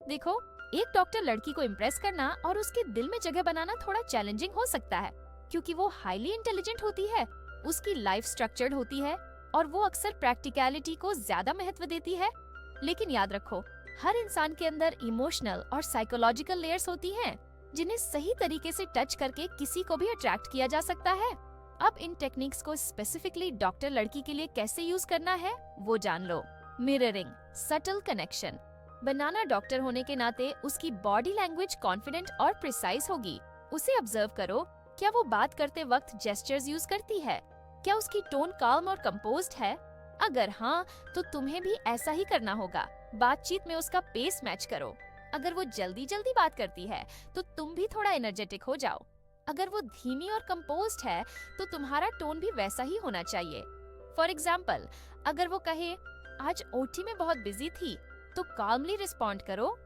देखो, एक डॉक्टर लड़की को इम्प्रेस करना और उसके दिल में जगह बनाना थोड़ा चैलेंजिंग हो सकता है, क्योंकि वो हाईली इंटेलिजेंट होती है, उसकी लाइफ स्ट्रक्चर्ड होती है और वो अक्सर प्रैक्टिकलिटी को ज्यादा महत्व देती है। लेकिन याद रखो, हर इंसान के अंदर इमोशनल और साइकोलॉजिकल लेयर्स होती हैं, जिन्हें सही तरीके से टच करके किसी को भी अट्रैक्ट किया जा सकता है। अब इन टेक्निक्स को स्पेसिफिकली डॉक्टर लड़की के लिए कैसे यूज करना है वो जान लो। Mirroring, subtle connection. बनाना डॉक्टर होने के नाते उसकी बॉडी लैंग्वेज कॉन्फिडेंट और प्रिसाइज होगी। उसे ऑब्जर्व करो, क्या वो बात करते वक्त जेस्चर्स यूज करती है? क्या उसकी टोन काल्म और कंपोज्ड है? अगर हाँ, तो तुम्हें भी ऐसा ही करना होगा। बातचीत में उसका पेस मैच करो। अगर वो जल्दी जल्दी बात करती है, तो तुम भी थोड़ा एनर्जेटिक हो जाओ। अगर वो धीमी और कंपोज्ड है, तो तुम्हारा टोन भी वैसा ही होना चाहिए। फॉर एग्जाम्पल, अगर वो कहे, आज ओटी में बहुत बिजी थी, तो काल्मली रिस्पॉन्ड करो,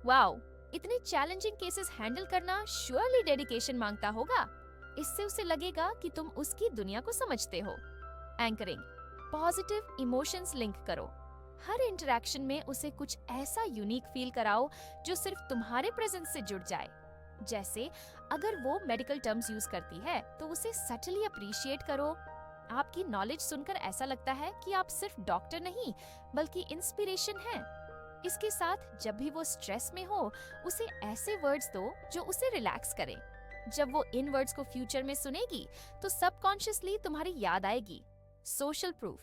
वाओ, इतने चैलेंजिंग केसेस हैंडल करना श्योरली डेडिकेशन मांगता होगा। इससे उसे लगेगा कि तुम उसकी दुनिया को समझते हो। एंकरिंग, पॉजिटिव इमोशंस लिंक करो। हर इंटरेक्शन में उसे कुछ ऐसा यूनिक फील कराओ जो सिर्फ तुम्हारे प्रेजेंस से जुड़ जाए। जैसे अगर वो मेडिकल टर्म्स यूज करती है, तो उसे सटली अप्रिशिएट करो। आपकी नॉलेज सुनकर ऐसा लगता है कि आप सिर्फ डॉक्टर नहीं, बल्कि इंस्पिरेशन हैं। इसके साथ जब भी वो स्ट्रेस में हो, उसे ऐसे वर्ड्स दो जो उसे रिलैक्स करें। जब वो इन वर्ड्स को फ्यूचर में सुनेगी, तो सबकॉन्शियसली तुम्हारी याद आएगी। सोशल प्रूफ,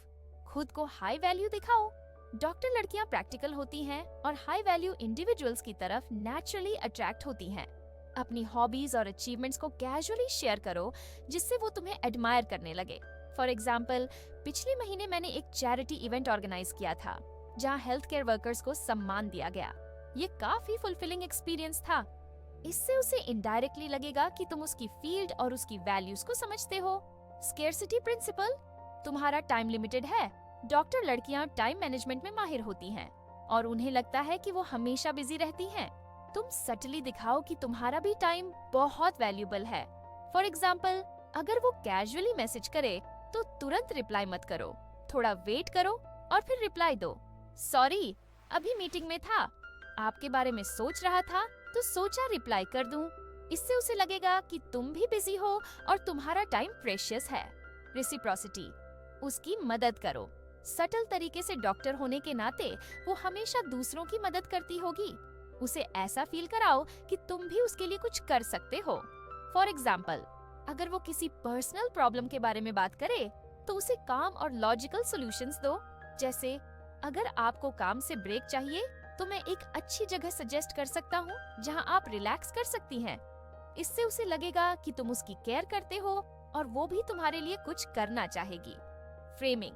खुद को हाई वैल्यू दिखाओ। डॉक्टर लड़कियां प्रैक्टिकल होती हैं और हाई वैल्यू इंडिविजुअल्स की तरफ नेचुरली अट्रैक्ट होती हैं। अपनी हॉबीज और अचीवमेंट्स को कैजुअली शेयर करो, जिससे वो तुम्हें एडमायर करने लगे। फॉर एग्जाम्पल, पिछले महीने मैंने एक चैरिटी इवेंट ऑर्गेनाइज किया था, जहां हेल्थ केयर वर्कर्स को सम्मान दिया गया। ये काफी फुलफिलिंग एक्सपीरियंस था। इससे उसे इनडायरेक्टली लगेगा कि तुम उसकी फील्ड और उसकी वैल्यूज को समझते हो। स्केर्सिटी प्रिंसिपल, तुम्हारा टाइम लिमिटेड है। डॉक्टर लड़कियां टाइम मैनेजमेंट में माहिर होती हैं और उन्हें लगता है कि वो हमेशा बिजी रहती हैं। तुम सटली दिखाओ कि तुम्हारा भी टाइम बहुत वैल्यूबल है। फॉर एग्जाम्पल, अगर वो कैजुअली मैसेज करे, तो तुरंत रिप्लाई मत करो, थोड़ा वेट करो और फिर रिप्लाई दो। सॉरी, अभी मीटिंग में था, आपके बारे में सोच रहा था, तो सोचा रिप्लाई कर दूं। इससे उसे लगेगा कि तुम भी बिजी हो और तुम्हारा टाइम प्रेशियस है। रेसिप्रोसिटी, उसकी मदद करो। सटल तरीके से डॉक्टर होने के नाते वो हमेशा दूसरों की मदद करती होगी। उसे ऐसा फील कराओ कि तुम भी उसके लिए कुछ कर सकते हो। फॉर एग्जाम्पल, अगर वो किसी पर्सनल प्रॉब्लम के बारे में बात करे, तो उसे काम और लॉजिकल सॉल्यूशंस दो। जैसे, अगर आपको काम से ब्रेक चाहिए, तो मैं एक अच्छी जगह सजेस्ट कर सकता हूँ जहाँ आप रिलैक्स कर सकती हैं। इससे उसे लगेगा कि तुम उसकी केयर करते हो और वो भी तुम्हारे लिए कुछ करना चाहेगी। फ्रेमिंग,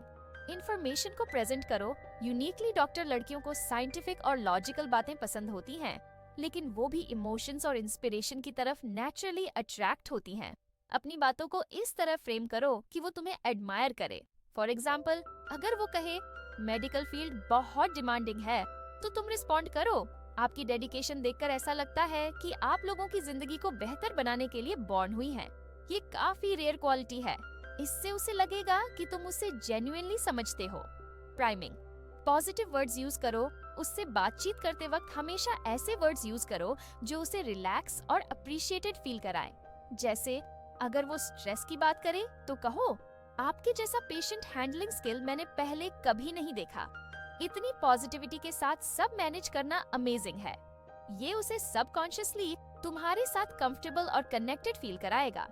इंफॉर्मेशन को प्रेजेंट करो। यूनिकली डॉक्टर लड़कियों को साइंटिफिक और लॉजिकल बातें पसंद होती हैं, लेकिन वो भी इमोशंस और इंस्पिरेशन की तरफ नेचुरली अट्रैक्ट होती हैं। अपनी बातों को इस तरह फ्रेम करो कि वो तुम्हें एडमायर करे। फॉर एग्जाम्पल, अगर वो कहे, मेडिकल फील्ड बहुत डिमांडिंग है, तो तुम रिस्पॉन्ड करो, आपकी डेडिकेशन देखकर ऐसा लगता है कि आप लोगों की जिंदगी को बेहतर बनाने के लिए बॉर्न हुई हैं। ये काफी रेयर क्वालिटी है। इससे उसे लगेगा कि तुम उसे जेन्युइनली समझते हो। प्राइमिंग, पॉजिटिव वर्ड्स यूज करो। उससे बातचीत करते वक्त हमेशा ऐसे वर्ड्स यूज करो जो उसे रिलैक्स और अप्रिशिएटेड फील कराएं। जैसे, अगर वो स्ट्रेस की बात करे, तो कहो, आपके जैसा पेशेंट हैंडलिंग स्किल मैंने पहले कभी नहीं देखा। इतनी पॉजिटिविटी के साथ सब मैनेज करना अमेजिंग है। ये उसे सबकॉन्शियसली तुम्हारे साथ कंफर्टेबल और कनेक्टेड फील कराएगा।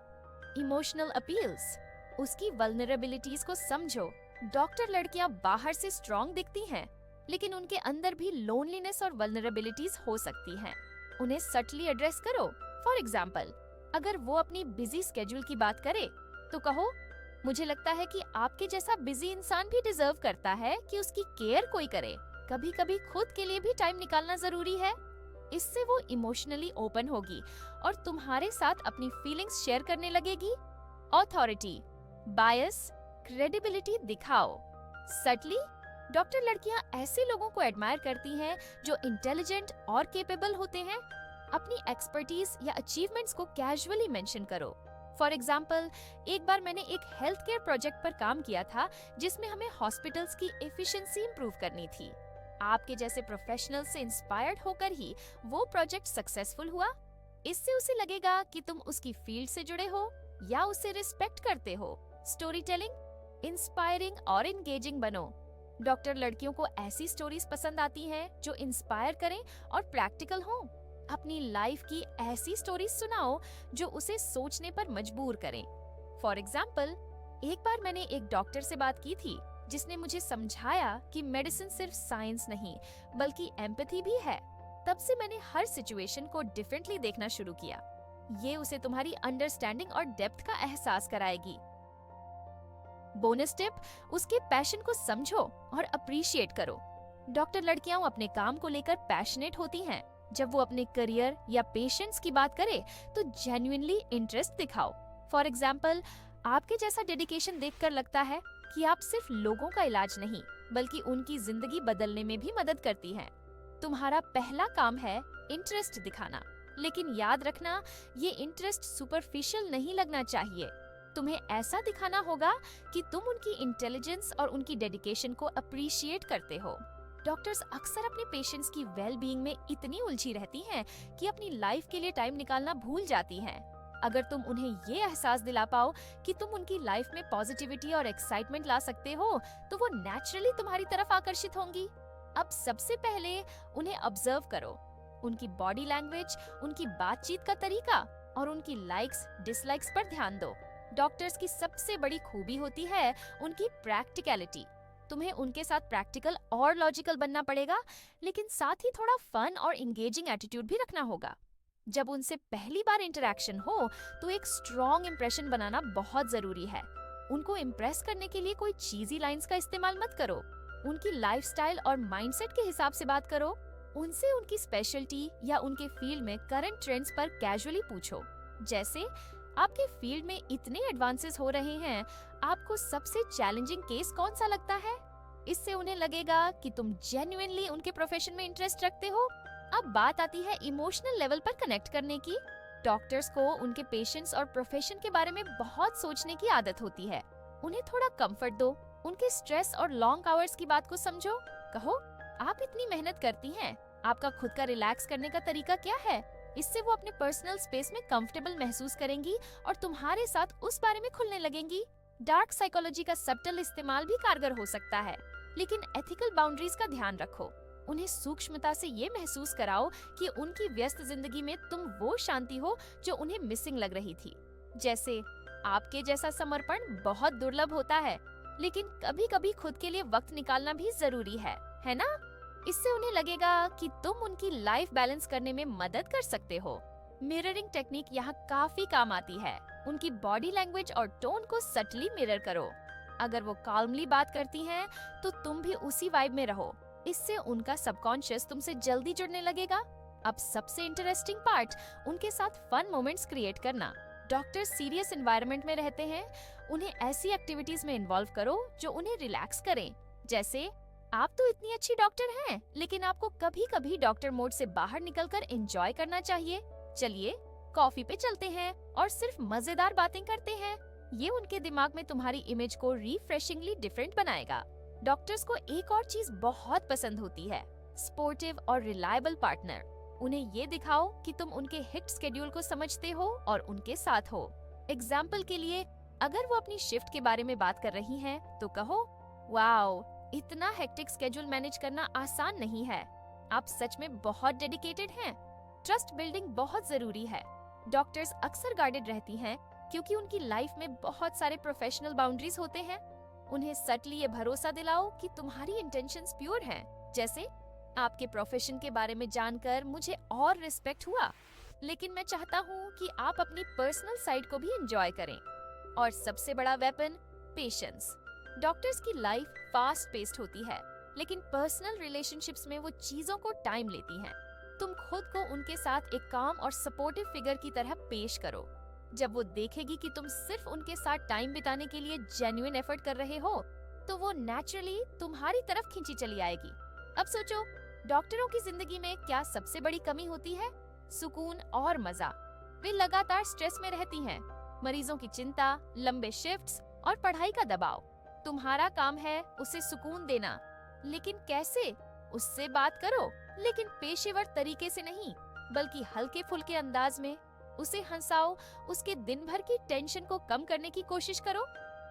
इमोशनल अपील्स, उसकी वल्नरेबिलिटीज को समझो। डॉक्टर लड़कियां बाहर से स्ट्रॉन्ग दिखती हैं, लेकिन उनके अंदर भी लोनलीनेस और वल्नरेबिलिटीज हो सकती हैं। उन्हें सटली एड्रेस करो। फॉर एग्जाम्पल, अगर वो अपनी बिजी स्केड्यूल की बात करे, तो कहो, मुझे लगता है कि आपके जैसा बिजी इंसान भी डिजर्व करता है कि उसकी केयर कोई करे। कभी कभी खुद के लिए भी टाइम निकालना जरूरी है। इससे वो इमोशनली ओपन होगी और तुम्हारे साथ अपनी फीलिंग्स शेयर करने लगेगी। ऑथोरिटी, बायस, क्रेडिबिलिटी दिखाओ। सटली, डॉक्टर लड़कियां ऐसे लोगों को एडमायर करती हैं जो इंटेलिजेंट और केपेबल होते हैं। अपनी एक्सपर्टीज या अचीवमेंट्स को कैजुअली मेंशन करो। फॉर एग्जाम्पल, एक बार मैंने एक हेल्थ केयर प्रोजेक्ट पर काम किया था, जिसमें हमें हॉस्पिटल्स की एफिशिएंसी इंप्रूव करनी थी। आपके जैसे प्रोफेशनल से इंस्पायर्ड होकर ही वो प्रोजेक्ट सक्सेसफुल हुआ। इससे उसे लगेगा कि तुम उसकी फील्ड से जुड़े हो या उसे रिस्पेक्ट करते हो। स्टोरी टेलिंग इंस्पायरिंग और एंगेजिंग बनो। डॉक्टर लड़कियों को ऐसी स्टोरीज पसंद आती हैं जो इंस्पायर करें और प्रैक्टिकल हों। अपनी लाइफ की ऐसी स्टोरीज सुनाओ जो उसे सोचने पर मजबूर करें। फॉर एग्जाम्पल, एक बार मैंने एक डॉक्टर से बात की थी जिसने मुझे समझाया कि मेडिसिन सिर्फ साइंस नहीं बल्कि एम्पैथी भी है। तब से मैंने हर सिचुएशन को डिफरेंटली देखना शुरू किया। ये उसे तुम्हारी अंडरस्टैंडिंग और डेप्थ का एहसास कराएगी। बोनस टिप, उसके पैशन को समझो और अप्रिशिएट करो। डॉक्टर लड़कियां अपने काम को लेकर पैशनेट होती हैं। जब वो अपने करियर या पेशेंट्स की बात करे तो जेन्युइनली इंटरेस्ट दिखाओ। फॉर एग्जाम्पल, आपके जैसा डेडिकेशन देखकर लगता है कि आप सिर्फ लोगों का इलाज नहीं बल्कि उनकी जिंदगी बदलने में भी मदद करती हैं। तुम्हारा पहला काम है इंटरेस्ट दिखाना, लेकिन याद रखना ये इंटरेस्ट सुपरफिशियल नहीं लगना चाहिए। तुम्हें ऐसा दिखाना होगा कि तुम उनकी इंटेलिजेंस और उनकी डेडिकेशन को अप्रिशिएट करते हो। डॉक्टर्स अक्सर अपने पेशेंट्स की वेल बीइंग में इतनी उलझी रहती हैं कि अपनी लाइफ के लिए टाइम निकालना भूल जाती हैं। अगर तुम उन्हें ये एहसास दिला पाओ कि तुम उनकी लाइफ में पॉजिटिविटी और एक्साइटमेंट ला सकते हो, तो वो नेचुरली तुम्हारी तरफ आकर्षित होंगी। अब सबसे पहले उन्हें ऑब्जर्व करो, उनकी बॉडी लैंग्वेज, उनकी बातचीत का तरीका और उनकी लाइक्स डिसलाइक्स पर ध्यान दो। डॉक्टर्स की सबसे बड़ी खूबी होती है उनकी प्रैक्टिकलिटी। तुम्हें उनके साथ प्रैक्टिकल और लॉजिकल बनना पड़ेगा, लेकिन साथ ही थोड़ा फन और एंगेजिंग एटीट्यूड भी रखना होगा। जब उनसे पहली बार इंटरेक्शन हो तो एक स्ट्रॉन्ग इंप्रेशन बनाना बहुत जरूरी है। उनको इम्प्रेस करने के लिए कोई चीजी लाइंस का इस्तेमाल मत करो। उनकी लाइफस्टाइल और माइंडसेट के हिसाब से बात करो। उनसे उनकी स्पेशलिटी या उनके फील्ड में करंट ट्रेंड्स पर कैजुअली पूछो। जैसे, आपके फील्ड में इतने एडवांसेस हो रहे हैं, आपको सबसे चैलेंजिंग केस कौन सा लगता है? इससे उन्हें लगेगा कि तुम जेन्युइनली उनके प्रोफेशन में इंटरेस्ट रखते हो। अब बात आती है इमोशनल लेवल पर कनेक्ट करने की। डॉक्टर्स को उनके पेशेंट्स और प्रोफेशन के बारे में बहुत सोचने की आदत होती है। उन्हें थोड़ा कंफर्ट दो। उनके स्ट्रेस और लॉन्ग आवर्स की बात को समझो। कहो, आप इतनी मेहनत करती हैं, आपका खुद का रिलैक्स करने का तरीका क्या है? इससे वो अपने पर्सनल स्पेस में कंफर्टेबल महसूस करेंगी और तुम्हारे साथ उस बारे में खुलने लगेंगी। डार्क साइकोलॉजी का सबटल इस्तेमाल भी कारगर हो सकता है, लेकिन एथिकल बाउंड्रीज का ध्यान रखो। उन्हें सूक्ष्मता से ये महसूस कराओ कि उनकी व्यस्त जिंदगी में तुम वो शांति हो जो उन्हें मिसिंग लग रही थी। जैसे, आपके जैसा समर्पण बहुत दुर्लभ होता है, लेकिन कभी-कभी खुद के लिए वक्त निकालना भी जरूरी है ना? इससे उन्हें लगेगा कि तुम उनकी लाइफ बैलेंस करने में मदद कर सकते हो। मिररिंग टेक्निक यहाँ काफी काम आती है। उनकी बॉडी लैंग्वेज और टोन को सटली मिरर करो। अगर वो काल्मली बात करती हैं, तो तुम भी उसी वाइब में रहो। इससे उनका सबकॉन्शियस तुमसे जल्दी जुड़ने लगेगा। अब सबसे इंटरेस्टिंग पार्ट, उनके साथ फन मोमेंट्स क्रिएट करना। डॉक्टर्स सीरियस एनवायरनमेंट में रहते हैं, उन्हें ऐसी एक्टिविटीज में इन्वॉल्व करो जो उन्हें रिलैक्स करें। जैसे, आप तो इतनी अच्छी डॉक्टर हैं, लेकिन आपको कभी-कभी डॉक्टर मोड से बाहर निकलकर एंजॉय करना चाहिए। चलिए, कॉफी पे चलते हैं और सिर्फ मजेदार बातें करते हैं। ये उनके दिमाग में तुम्हारी इमेज को रिफ्रेशिंगली डिफरेंट बनाएगा। डॉक्टर्स को एक और चीज बहुत पसंद होती है, स्पोर्टिव और रिलायबल पार्टनर। उन्हें ये दिखाओ कि तुम उनके हिट शेड्यूल को समझते हो और उनके साथ हो। एग्जाम्पल के लिए, अगर वो अपनी शिफ्ट के बारे में बात कर रही हैं, तो कहो, वाओ, इतना हेक्टिक स्केड्यूल मैनेज करना आसान नहीं है। आप सच में बहुत डेडिकेटेड हैं। ट्रस्ट बिल्डिंग बहुत जरूरी है। डॉक्टर्स अक्सर गार्डेड रहती हैं क्योंकि उनकी लाइफ में बहुत सारे प्रोफेशनल बाउंड्रीज होते हैं। उन्हें सटली ये भरोसा दिलाओ कि तुम्हारी इंटेंशंस प्योर हैं। जैसे, आपके प्रोफेशन के बारे में जानकर मुझे और रिस्पेक्ट हुआ, लेकिन मैं चाहता हूँ कि आप अपनी पर्सनल साइड को भी एंजॉय करें। और सबसे बड़ा वेपन, पेशेंस। डॉक्टर्स की लाइफ फास्ट पेस्ड होती है, लेकिन पर्सनल रिलेशनशिप्स में वो चीजों को टाइम लेती हैं। तुम खुद को उनके साथ एक काम और सपोर्टिव फिगर की तरह पेश करो। जब वो देखेगी कि तुम सिर्फ उनके साथ टाइम बिताने के लिए जेन्युइन एफर्ट कर रहे हो, तो वो नेचुरली तुम्हारी तरफ खींची चली आएगी। अब सोचो, डॉक्टरों की जिंदगी में क्या सबसे बड़ी कमी होती है? सुकून और मजा। वे लगातार स्ट्रेस में रहती हैं, मरीजों की चिंता, लंबे शिफ्ट्स और पढ़ाई का दबाव। तुम्हारा काम है उसे सुकून देना, लेकिन कैसे? उससे बात करो, लेकिन पेशेवर तरीके से नहीं, बल्कि हल्के फुल्के अंदाज में। उसे हंसाओ, उसके दिन भर की टेंशन को कम करने की कोशिश करो।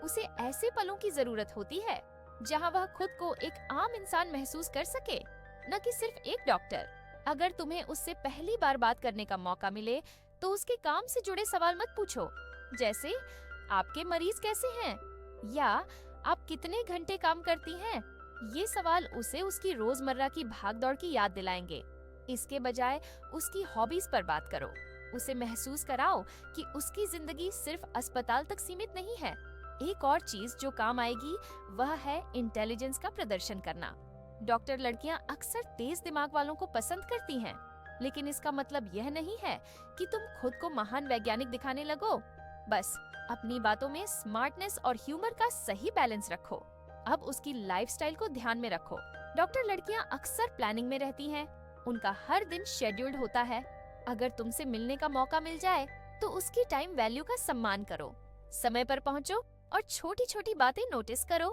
उसे ऐसे पलों की जरूरत होती है जहां वह खुद को एक आम इंसान महसूस कर सके, न कि सिर्फ एक डॉक्टर। अगर तुम्हें उससे पहली बार बात करने का मौका मिले तो उसके काम से जुड़े सवाल मत पूछो, जैसे आपके मरीज कैसे हैं या आप कितने घंटे काम करती हैं। ये सवाल उसे उसकी रोजमर्रा की भागदौड़ की याद दिलाएंगे। इसके बजाय उसकी हॉबीज पर बात करो। उसे महसूस कराओ कि उसकी जिंदगी सिर्फ अस्पताल तक सीमित नहीं है। एक और चीज जो काम आएगी वह है इंटेलिजेंस का प्रदर्शन करना। डॉक्टर लड़कियां अक्सर तेज दिमाग वालों को पसंद करती हैं, लेकिन इसका मतलब यह नहीं है कि तुम खुद को महान वैज्ञानिक दिखाने लगो। बस अपनी बातों में स्मार्टनेस और ह्यूमर का सही बैलेंस रखो। अब उसकी लाइफस्टाइल को ध्यान में रखो। डॉक्टर लड़कियां अक्सर प्लानिंग में रहती हैं। उनका हर दिन शेड्यूल्ड होता है। अगर तुमसे मिलने का मौका मिल जाए तो उसकी टाइम वैल्यू का सम्मान करो। समय पर पहुंचो और छोटी छोटी बातें नोटिस करो।